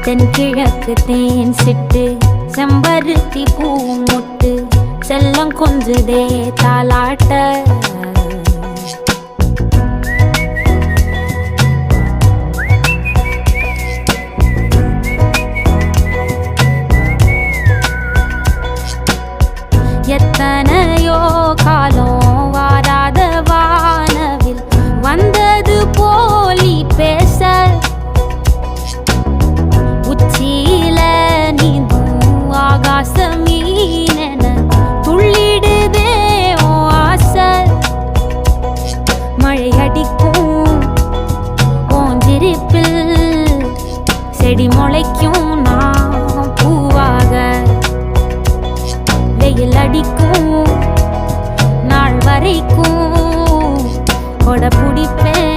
தென்கிழக்கு தேன் சிட்டு செம்பருத்தி பூ முட்டு செல்லம் கொஞ்சுதே தாலாட்ட எத்தனையோ காலம் வாராத வானவில் வந்தது போலி பேச உச்சியில நீந்தும் ஆகாச மீனென துள்ளிடுதே ஓ ஆசை மழை அடிக்கும் ஓஞ்சிருப்பில் செடி முளைக்கும் நான் பூவாக வெயில் அடிக்கும் நாள் வரைக்கும் கொடை பிடிப்பேன்